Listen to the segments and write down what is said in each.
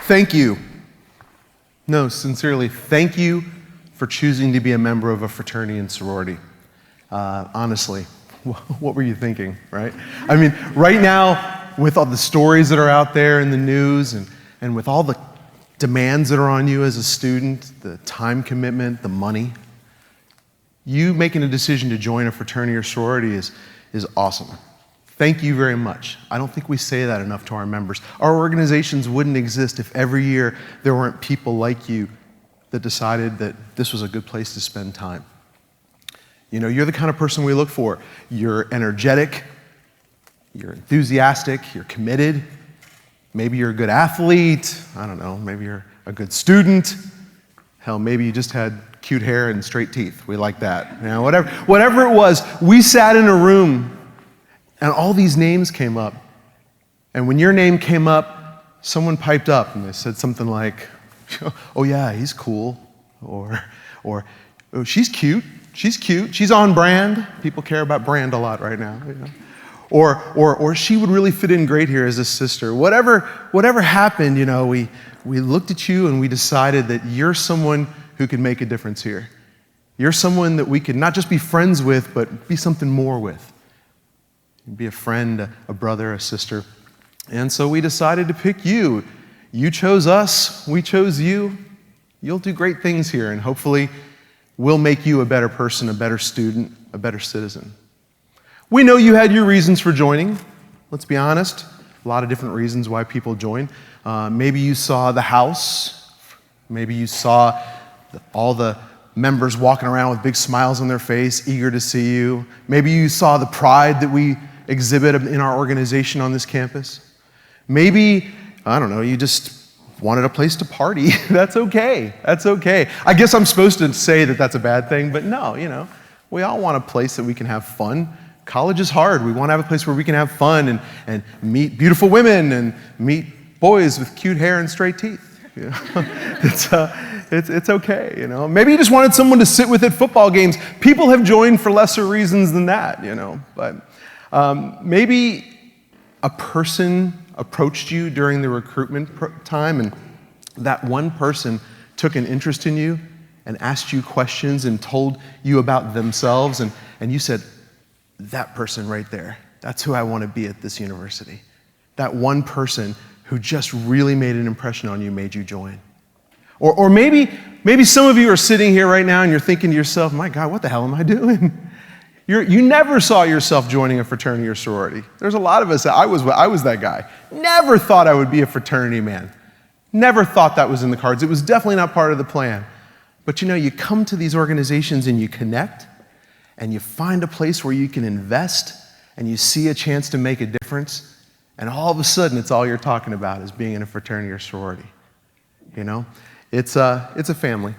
Thank you. No, sincerely, thank you for choosing to be a member of a fraternity and sorority. Honestly, what were you thinking, right? I mean, right now, with all the stories that are out there in the news and with all the demands that are on you as a student, the time commitment, the money, you making a decision to join a fraternity or sorority is awesome. Thank you very much. I don't think we say that enough to our members. Our organizations wouldn't exist if every year there weren't people like you that decided that this was a good place to spend time. You know, you're the kind of person we look for. You're energetic, you're enthusiastic, you're committed. Maybe you're a good athlete. I don't know, maybe you're a good student. Hell, maybe you just had cute hair and straight teeth. We like that. You know, whatever it was, we sat in a room and all these names came up. And when your name came up, someone piped up and they said something like, oh yeah, he's cool. Or oh, she's cute, she's on brand. People care about brand a lot right now. You know? Or she would really fit in great here as a sister. Whatever happened, you know, we looked at you and we decided that you're someone who could make a difference here. You're someone that we could not just be friends with, but be something more with. Be a friend, a brother, a sister. And so we decided to pick you. You chose us, we chose you. You'll do great things here, and hopefully we'll make you a better person, a better student, a better citizen. We know you had your reasons for joining. Let's be honest, a lot of different reasons why people join. Maybe you saw the house. Maybe you saw all the members walking around with big smiles on their face, eager to see you. Maybe you saw the pride that we exhibit in our organization on this campus. Maybe, I don't know, you just wanted a place to party. That's okay. That's okay. I guess I'm supposed to say that that's a bad thing, but no, you know, we all want a place that we can have fun. College is hard. We want to have a place where we can have fun and meet beautiful women and meet boys with cute hair and straight teeth. You know? It's okay, you know. Maybe you just wanted someone to sit with at football games. People have joined for lesser reasons than that, you know. But maybe a person approached you during the recruitment time, and that one person took an interest in you and asked you questions and told you about themselves, and you said, that person right there, that's who I want to be at this university. That one person who just really made an impression on you made you join. Or maybe some of you are sitting here right now and you're thinking to yourself, my God, what the hell am I doing? You never saw yourself joining a fraternity or sorority. There's a lot of us, I was that guy. Never thought I would be a fraternity man. Never thought that was in the cards. It was definitely not part of the plan. But you know, you come to these organizations and you connect and you find a place where you can invest and you see a chance to make a difference, and all of a sudden it's all you're talking about is being in a fraternity or sorority. You know? It's a family.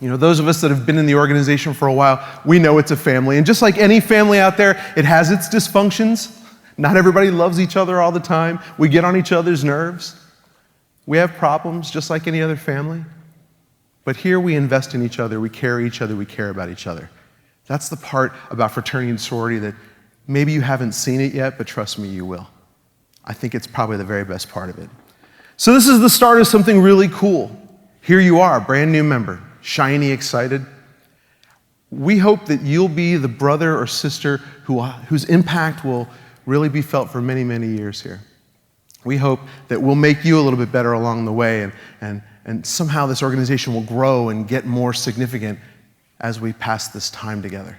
You know, those of us that have been in the organization for a while, we know it's a family. And just like any family out there, it has its dysfunctions. Not everybody loves each other all the time. We get on each other's nerves. We have problems just like any other family. But here we invest in each other, we carry each other, we care about each other. That's the part about fraternity and sorority that maybe you haven't seen it yet, but trust me, you will. I think it's probably the very best part of it. So this is the start of something really cool. Here you are, brand new member, shiny, excited. We hope that you'll be the brother or sister whose impact will really be felt for many, many years here. We hope that we'll make you a little bit better along the way, and somehow this organization will grow and get more significant as we pass this time together.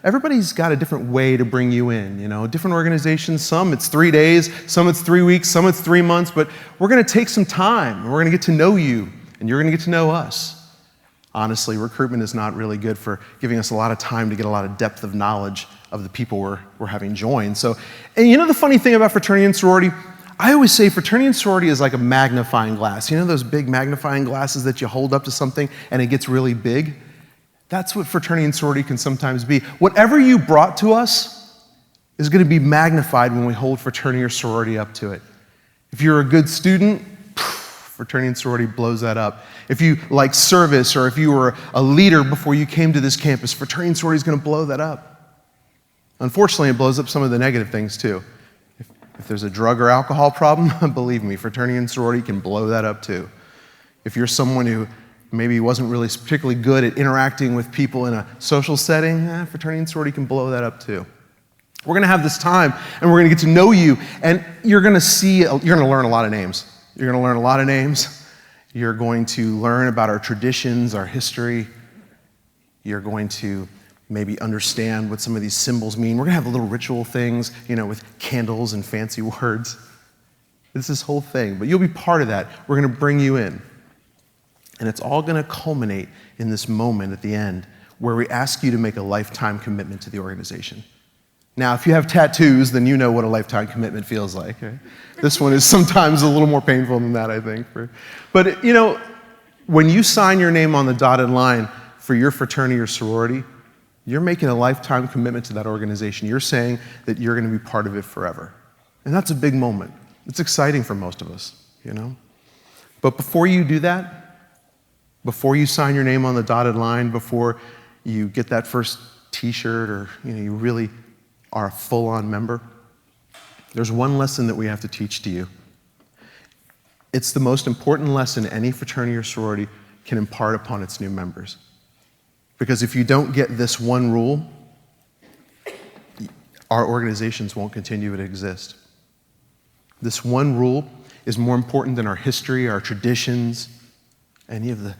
Everybody's got a different way to bring you in, you know, different organizations. Some it's 3 days, some it's 3 weeks, some it's 3 months, but we're gonna take some time, and we're gonna get to know you, and you're gonna get to know us. Honestly, recruitment is not really good for giving us a lot of time to get a lot of depth of knowledge of the people we're having join. So, and you know the funny thing about fraternity and sorority? I always say fraternity and sorority is like a magnifying glass. You know those big magnifying glasses that you hold up to something and it gets really big? That's what fraternity and sorority can sometimes be. Whatever you brought to us is going to be magnified when we hold fraternity or sorority up to it. If you're a good student, fraternity and sorority blows that up. If you like service, or if you were a leader before you came to this campus, fraternity and sorority is going to blow that up. Unfortunately, it blows up some of the negative things too. If there's a drug or alcohol problem, believe me, fraternity and sorority can blow that up too. If you're someone who maybe wasn't really particularly good at interacting with people in a social setting, fraternity and sorority can blow that up too. We're gonna have this time, and we're gonna get to know you, and you're gonna learn a lot of names. You're gonna learn a lot of names. You're going to learn about our traditions, our history. You're going to maybe understand what some of these symbols mean. We're gonna have little ritual things, with candles and fancy words. It's this whole thing, but you'll be part of that. We're gonna bring you in. And it's all gonna culminate in this moment at the end where we ask you to make a lifetime commitment to the organization. Now, if you have tattoos, then you know what a lifetime commitment feels like. Right? This one is sometimes a little more painful than that, I think. But, when you sign your name on the dotted line for your fraternity or sorority, you're making a lifetime commitment to that organization. You're saying that you're going to be part of it forever. And that's a big moment. It's exciting for most of us, But before you do that, before you sign your name on the dotted line, before you get that first t-shirt or, you really are a full-on member, there's one lesson that we have to teach to you. It's the most important lesson any fraternity or sorority can impart upon its new members. Because if you don't get this one rule, our organizations won't continue to exist. This one rule is more important than our history, our traditions, any of the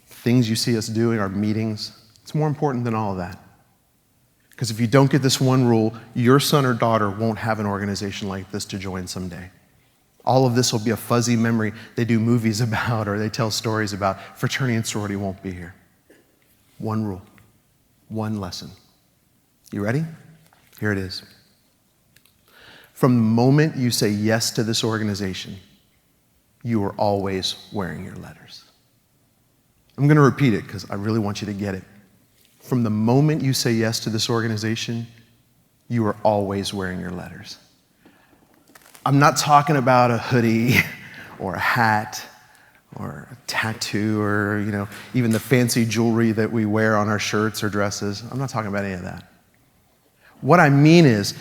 things you see us doing, our meetings. It's more important than all of that. Because if you don't get this one rule, your son or daughter won't have an organization like this to join someday. All of this will be a fuzzy memory they do movies about or they tell stories about. Fraternity and sorority won't be here. One rule, one lesson. You ready? Here it is. From the moment you say yes to this organization, you are always wearing your letters. I'm going to repeat it because I really want you to get it. From the moment you say yes to this organization, you are always wearing your letters. I'm not talking about a hoodie or a hat or a tattoo or, even the fancy jewelry that we wear on our shirts or dresses. I'm not talking about any of that. What I mean is,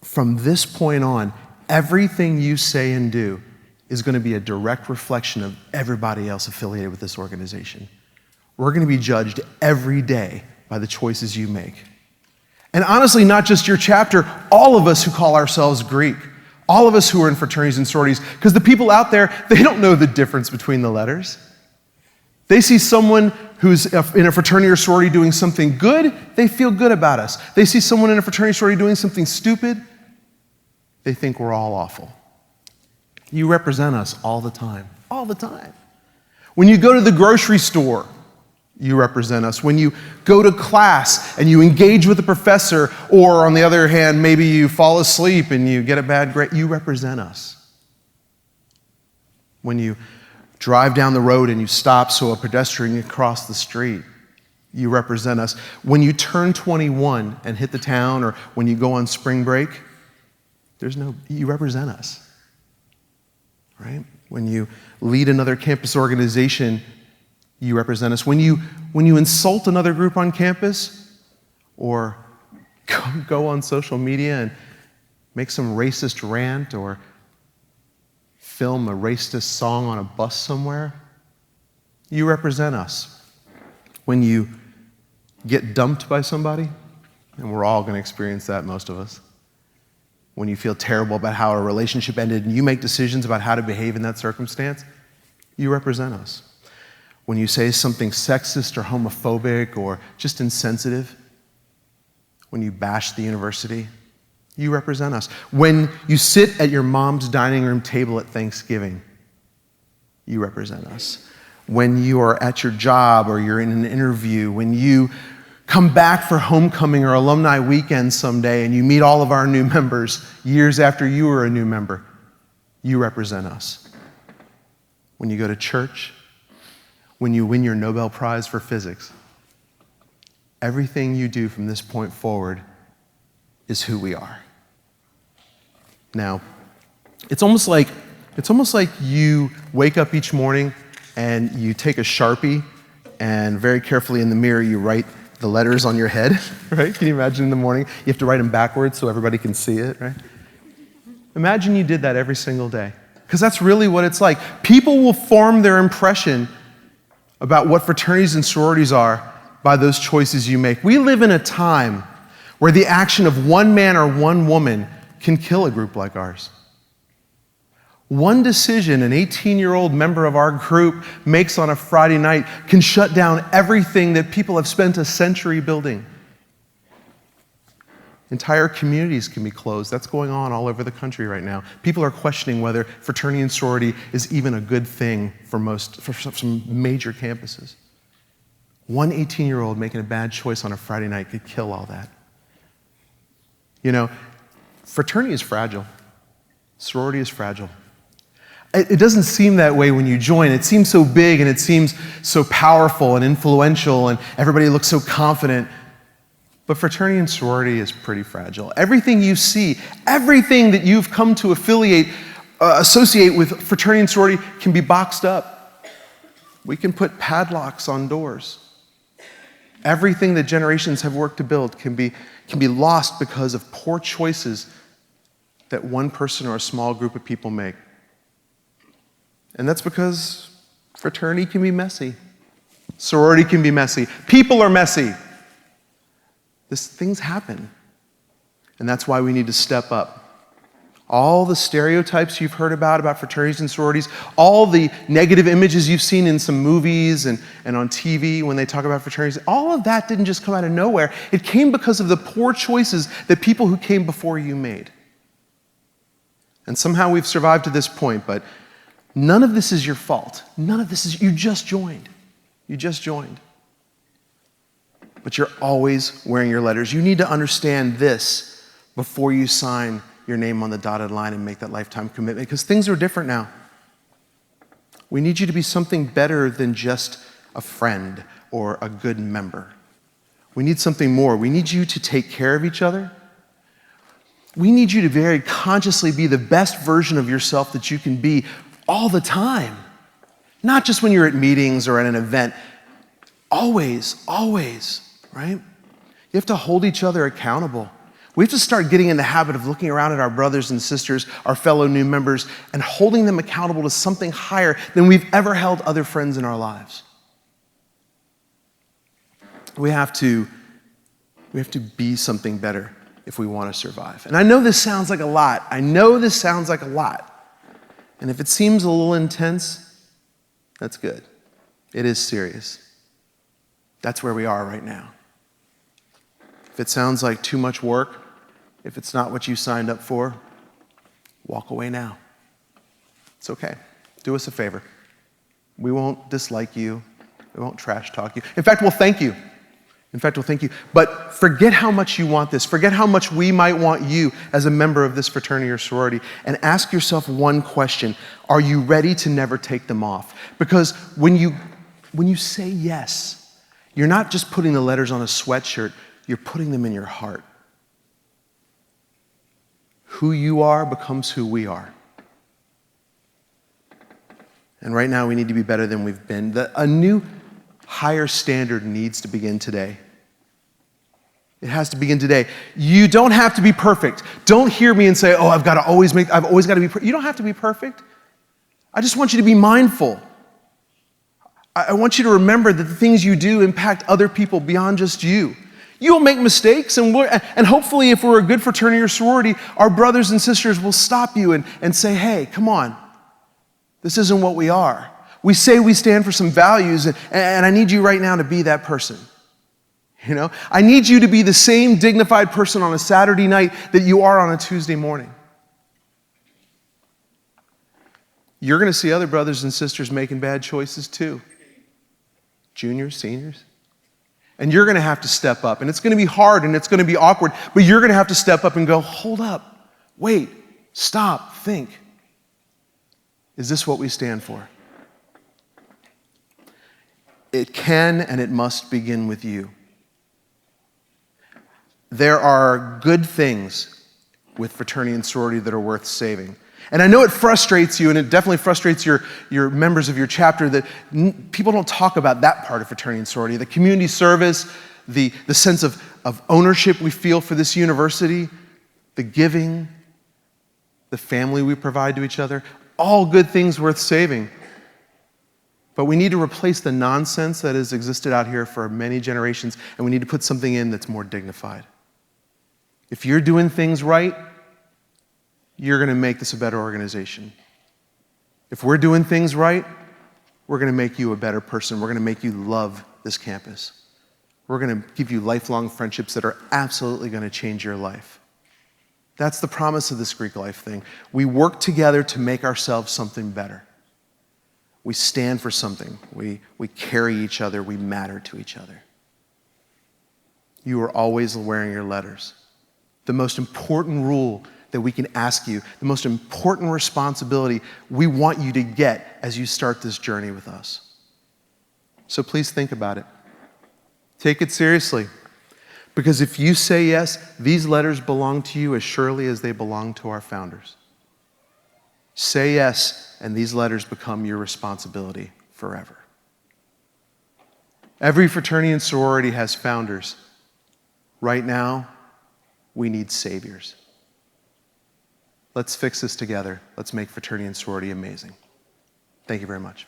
from this point on, everything you say and do is going to be a direct reflection of everybody else affiliated with this organization. We're going to be judged every day by the choices you make. And honestly, not just your chapter, all of us who call ourselves Greek, all of us who are in fraternities and sororities, because the people out there, they don't know the difference between the letters. They see someone who's in a fraternity or sorority doing something good, they feel good about us. They see someone in a fraternity or sorority doing something stupid, they think we're all awful. You represent us all the time, all the time. When you go to the grocery store, you represent us. When you go to class and you engage with the professor, or on the other hand, maybe you fall asleep and you get a bad grade, you represent us. When you drive down the road and you stop so a pedestrian can cross the street, you represent us. When you turn 21 and hit the town, or when you go on spring break, you represent us, right? When you lead another campus organization, you represent us. When you insult another group on campus or go on social media and make some racist rant or film a racist song on a bus somewhere, you represent us. When you get dumped by somebody, and we're all going to experience that, most of us. When you feel terrible about how a relationship ended and you make decisions about how to behave in that circumstance, you represent us. When you say something sexist or homophobic or just insensitive, when you bash the university, you represent us. When you sit at your mom's dining room table at Thanksgiving, you represent us. When you are at your job or you're in an interview, when you come back for homecoming or alumni weekend someday and you meet all of our new members years after you were a new member, you represent us. When you go to church, when you win your Nobel Prize for physics, everything you do from this point forward is who we are. Now, it's almost like you wake up each morning and you take a Sharpie and very carefully in the mirror you write the letters on your head, right? Can you imagine in the morning? You have to write them backwards so everybody can see it, right? Imagine you did that every single day, because that's really what it's like. People will form their impression about what fraternities and sororities are by those choices you make. We live in a time where the action of one man or one woman can kill a group like ours. One decision an 18-year-old member of our group makes on a Friday night can shut down everything that people have spent a century building. Entire communities can be closed. That's going on all over the country right now. People are questioning whether fraternity and sorority is even a good thing for some major campuses. One 18-year-old making a bad choice on a Friday night could kill all that. You know, fraternity is fragile. Sorority is fragile. It doesn't seem that way when you join. It seems so big and it seems so powerful and influential and everybody looks so confident. But fraternity and sorority is pretty fragile. Everything you see, everything that you've come to associate with fraternity and sorority can be boxed up. We can put padlocks on doors. Everything that generations have worked to build can be lost because of poor choices that one person or a small group of people make. And that's because fraternity can be messy. Sorority can be messy. People are messy. Things happen. And that's why we need to step up. All the stereotypes you've heard about fraternities and sororities, all the negative images you've seen in some movies and on TV when they talk about fraternities, all of that didn't just come out of nowhere. It came because of the poor choices that people who came before you made. And somehow we've survived to this point, but none of this is your fault. None of this is, you just joined. You just joined. But you're always wearing your letters. You need to understand this before you sign your name on the dotted line and make that lifetime commitment, because things are different now. We need you to be something better than just a friend or a good member. We need something more. We need you to take care of each other. We need you to very consciously be the best version of yourself that you can be all the time. Not just when you're at meetings or at an event. Always, right? You have to hold each other accountable. We have to start getting in the habit of looking around at our brothers and sisters, our fellow new members, and holding them accountable to something higher than we've ever held other friends in our lives. We have to be something better if we want to survive. And I know this sounds like a lot. And if it seems a little intense, that's good. It is serious. That's where we are right now. If it sounds like too much work, if it's not what you signed up for, walk away now. It's okay. Do us a favor. We won't dislike you. We won't trash talk you. In fact, we'll thank you. But forget how much you want this. Forget how much we might want you as a member of this fraternity or sorority. And ask yourself one question. Are you ready to never take them off? Because when you say yes, you're not just putting the letters on a sweatshirt, you're putting them in your heart. Who you are becomes who we are. And right now we need to be better than we've been. A new higher standard needs to begin today. It has to begin today. You don't have to be perfect. Don't hear me and say, I've always got to be perfect. You don't have to be perfect. I just want you to be mindful. I want you to remember that the things you do impact other people beyond just you. You'll make mistakes, and hopefully if we're a good fraternity or sorority, our brothers and sisters will stop you and say, hey, come on. This isn't what we are. We say we stand for some values, and I need you right now to be that person. You know, I need you to be the same dignified person on a Saturday night that you are on a Tuesday morning. You're going to see other brothers and sisters making bad choices too. Juniors, seniors. And you're going to have to step up. And it's going to be hard and it's going to be awkward, but you're going to have to step up and go, hold up, wait, stop, think. Is this what we stand for? It can and it must begin with you. There are good things with fraternity and sorority that are worth saving. And I know it frustrates you, and it definitely frustrates your members of your chapter that people don't talk about that part of fraternity and sorority. The community service, the sense of ownership we feel for this university, the giving, the family we provide to each other, all good things worth saving. But we need to replace the nonsense that has existed out here for many generations, and we need to put something in that's more dignified. If you're doing things right, you're going to make this a better organization. If we're doing things right, we're going to make you a better person. We're going to make you love this campus. We're going to give you lifelong friendships that are absolutely going to change your life. That's the promise of this Greek life thing. We work together to make ourselves something better. We stand for something. We carry each other. We matter to each other. You are always wearing your letters. The most important rule that we can ask you, the most important responsibility we want you to get as you start this journey with us. So please think about it. Take it seriously. Because if you say yes, these letters belong to you as surely as they belong to our founders. Say yes, and these letters become your responsibility forever. Every fraternity and sorority has founders. Right now, we need saviors. Let's fix this together. Let's make fraternity and sorority amazing. Thank you very much.